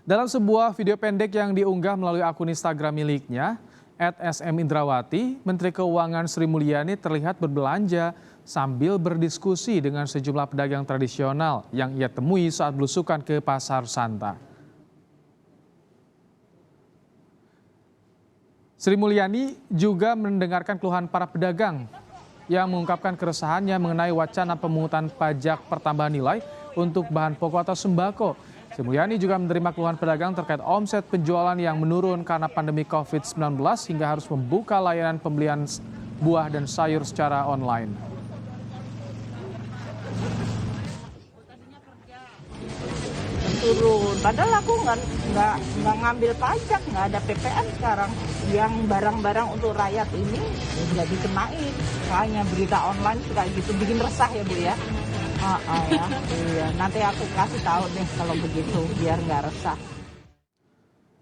Dalam sebuah video pendek yang diunggah melalui akun Instagram miliknya, @smindrawati, Menteri Keuangan Sri Mulyani terlihat berbelanja sambil berdiskusi dengan sejumlah pedagang tradisional yang ia temui saat belusukan ke Pasar Santa. Sri Mulyani juga mendengarkan keluhan para pedagang yang mengungkapkan keresahannya mengenai wacana pemungutan pajak pertambahan nilai untuk bahan pokok atau sembako. Sri Mulyani juga menerima keluhan pedagang terkait omset penjualan yang menurun karena pandemi COVID-19 hingga harus membuka layanan pembelian buah dan sayur secara online. Turun, padahal aku nggak ngambil pajak, nggak ada PPN sekarang. Yang barang-barang untuk rakyat ini nggak dikenain. Soalnya berita online suka gitu, bikin resah ya Bu ya. Ya. Iya. Nanti aku kasih tahu deh kalau begitu, biar nggak resah.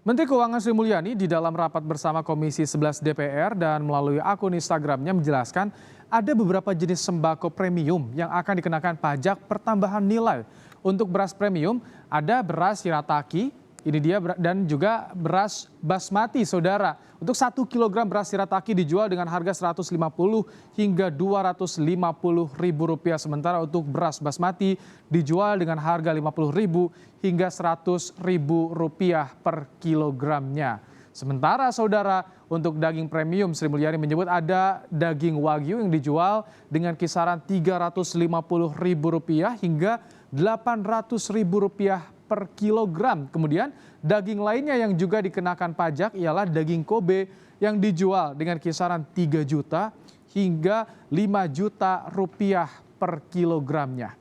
Menteri Keuangan Sri Mulyani di dalam rapat bersama Komisi 11 DPR dan melalui akun Instagramnya menjelaskan ada beberapa jenis sembako premium yang akan dikenakan pajak pertambahan nilai. Untuk beras premium ada beras Shirataki, ini dia, dan juga beras basmati, saudara. Untuk 1 kg beras Shirataki dijual dengan harga Rp150 hingga Rp250.000, sementara untuk beras basmati dijual dengan harga Rp50.000 hingga Rp100.000 per kilogramnya. Sementara saudara, untuk daging premium Sri Mulyani menyebut ada daging wagyu yang dijual dengan kisaran Rp350.000 hingga Rp800.000 per kilogram. Kemudian daging lainnya yang juga dikenakan pajak ialah daging Kobe yang dijual dengan kisaran 3 juta hingga 5 juta rupiah per kilogramnya.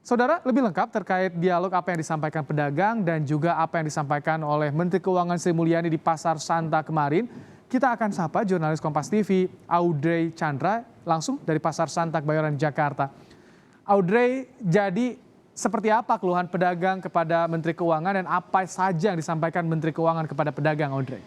Saudara, lebih lengkap terkait dialog apa yang disampaikan pedagang dan juga apa yang disampaikan oleh Menteri Keuangan Sri Mulyani di Pasar Santa kemarin, kita akan sapa jurnalis Kompas TV Audrey Chandra langsung dari Pasar Santa Kebayoran, Jakarta. Audrey, jadi seperti apa keluhan pedagang kepada Menteri Keuangan dan apa saja yang disampaikan Menteri Keuangan kepada pedagang, Audrey?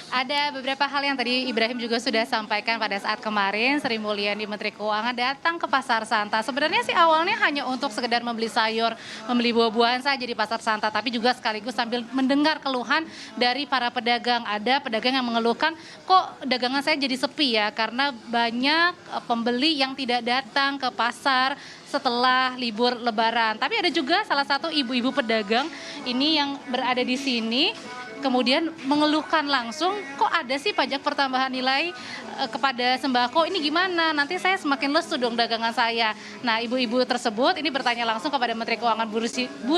Ada beberapa hal yang tadi Ibrahim juga sudah sampaikan pada saat kemarin Sri Mulyani Menteri Keuangan datang ke Pasar Santa. Sebenarnya sih awalnya hanya untuk sekedar membeli sayur, membeli buah-buahan saja di Pasar Santa, tapi juga sekaligus sambil mendengar keluhan dari para pedagang. Ada pedagang yang mengeluhkan, kok dagangan saya jadi sepi ya, karena banyak pembeli yang tidak datang ke pasar setelah libur Lebaran. Tapi ada juga salah satu ibu-ibu pedagang ini yang berada di sini, kemudian mengeluhkan langsung, kok ada sih pajak pertambahan nilai kepada sembako, ini gimana? Nanti saya semakin lesu dong dagangan saya. Nah, ibu-ibu tersebut ini bertanya langsung kepada Menteri Keuangan Bu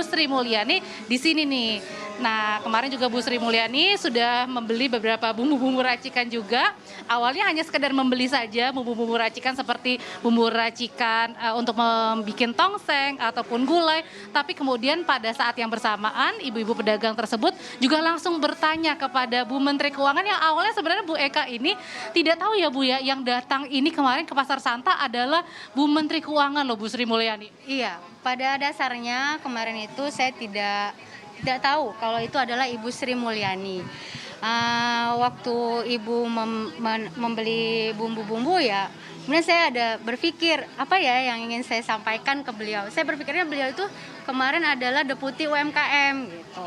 Sri Mulyani di sini nih. Nah, kemarin juga Bu Sri Mulyani sudah membeli beberapa bumbu-bumbu racikan juga. Awalnya hanya sekedar membeli saja bumbu-bumbu racikan seperti bumbu racikan untuk membuat tongseng ataupun gulai. Tapi kemudian pada saat yang bersamaan, ibu-ibu pedagang tersebut juga langsung bertanya kepada Bu Menteri Keuangan yang awalnya sebenarnya Bu Eka ini tidak tahu ya Bu ya, yang datang ini kemarin ke Pasar Santa adalah Bu Menteri Keuangan loh, Bu Sri Mulyani. Iya, pada dasarnya kemarin itu saya tidak tahu kalau itu adalah Ibu Sri Mulyani. Waktu Ibu membeli bumbu-bumbu ya, kemudian saya ada berpikir apa ya yang ingin saya sampaikan ke beliau. Saya berpikirnya beliau itu kemarin adalah Deputi UMKM gitu.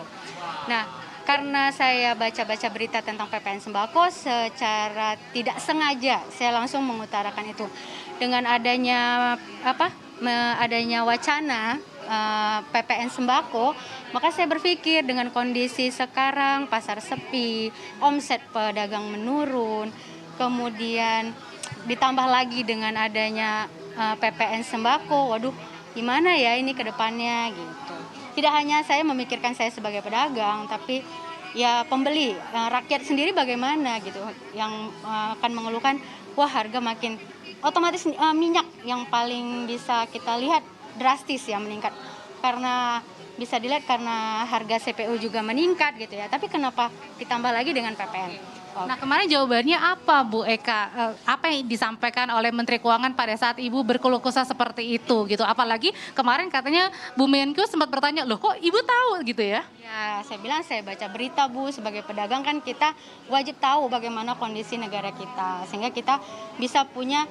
Nah, karena saya baca-baca berita tentang PPN sembako, secara tidak sengaja saya langsung mengutarakan itu. Dengan adanya adanya wacana PPN sembako, maka saya berpikir dengan kondisi sekarang pasar sepi, omset pedagang menurun, kemudian ditambah lagi dengan adanya PPN sembako, waduh gimana ya ini ke depannya gitu. Tidak hanya saya memikirkan saya sebagai pedagang, tapi ya pembeli, rakyat sendiri bagaimana gitu, yang akan mengeluhkan, wah harga makin otomatis minyak yang paling bisa kita lihat drastis ya meningkat, karena bisa dilihat karena harga CPO juga meningkat gitu ya, tapi kenapa ditambah lagi dengan PPN. Nah kemarin jawabannya apa Bu Eka? Apa yang disampaikan oleh Menteri Keuangan pada saat Ibu berkeluh kesah seperti itu gitu? Apalagi kemarin katanya Bu Menko sempat bertanya, loh kok Ibu tahu gitu ya? Ya, saya bilang saya baca berita Bu, sebagai pedagang kan kita wajib tahu bagaimana kondisi negara kita. Sehingga kita bisa punya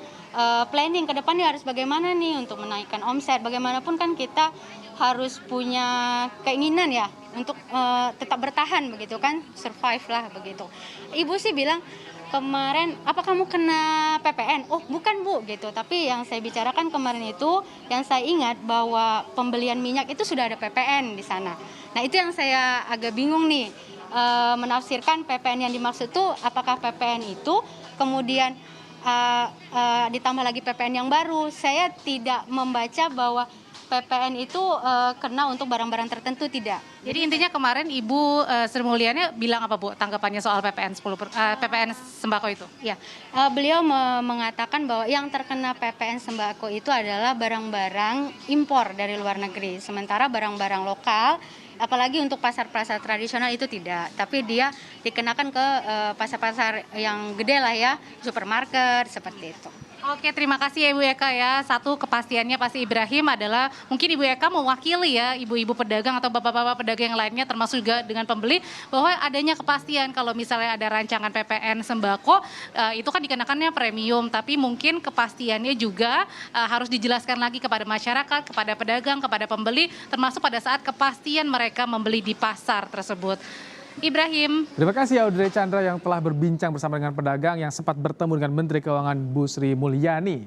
planning ke depannya harus bagaimana nih untuk menaikkan omset. Bagaimanapun kan kita harus punya keinginan ya untuk tetap bertahan begitu kan, survive lah begitu. Ibu sih bilang kemarin apa kamu kena PPN? Oh bukan Bu gitu, tapi yang saya bicarakan kemarin itu yang saya ingat bahwa pembelian minyak itu sudah ada PPN di sana. Nah itu yang saya agak bingung nih menafsirkan PPN yang dimaksud itu apakah PPN itu kemudian ditambah lagi PPN yang baru. Saya tidak membaca bahwa PPN itu kena untuk barang-barang tertentu, tidak. Jadi intinya kemarin Ibu Sri Mulyani bilang apa Bu tanggapannya soal PPN PPN sembako itu? Ya, beliau mengatakan bahwa yang terkena PPN sembako itu adalah barang-barang impor dari luar negeri. Sementara barang-barang lokal, apalagi untuk pasar-pasar tradisional itu tidak. Tapi dia dikenakan ke pasar-pasar yang gede lah ya, supermarket seperti itu. Oke, terima kasih ya Ibu Eka ya. Satu kepastiannya pasti Ibrahim adalah mungkin Ibu Eka mewakili ya ibu-ibu pedagang atau bapak-bapak pedagang yang lainnya termasuk juga dengan pembeli bahwa adanya kepastian kalau misalnya ada rancangan PPN sembako itu kan dikenakannya premium, tapi mungkin kepastiannya juga harus dijelaskan lagi kepada masyarakat, kepada pedagang, kepada pembeli termasuk pada saat kepastian mereka membeli di pasar tersebut. Ibrahim. Terima kasih Audrey Chandra yang telah berbincang bersama dengan pedagang yang sempat bertemu dengan Menteri Keuangan Bu Sri Mulyani.